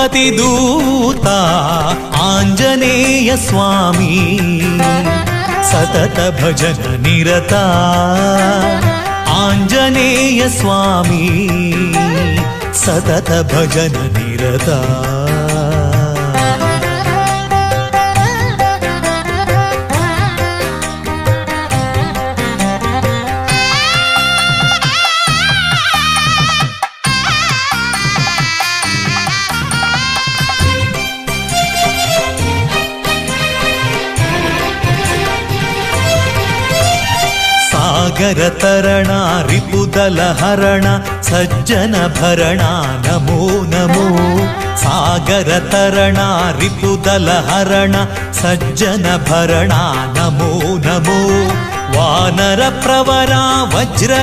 अतिदूत आञ्जनेय स्वामी सतत भजन निरता आञ्जनेय स्वामी सतत भजन निरता सागर तरणा रिपुदल हरण सज्जन भरणा नमो नमो सागर तरणा रिपुदल हरण सज्जन भरणा नमो नमो वानर प्रवरा वज्र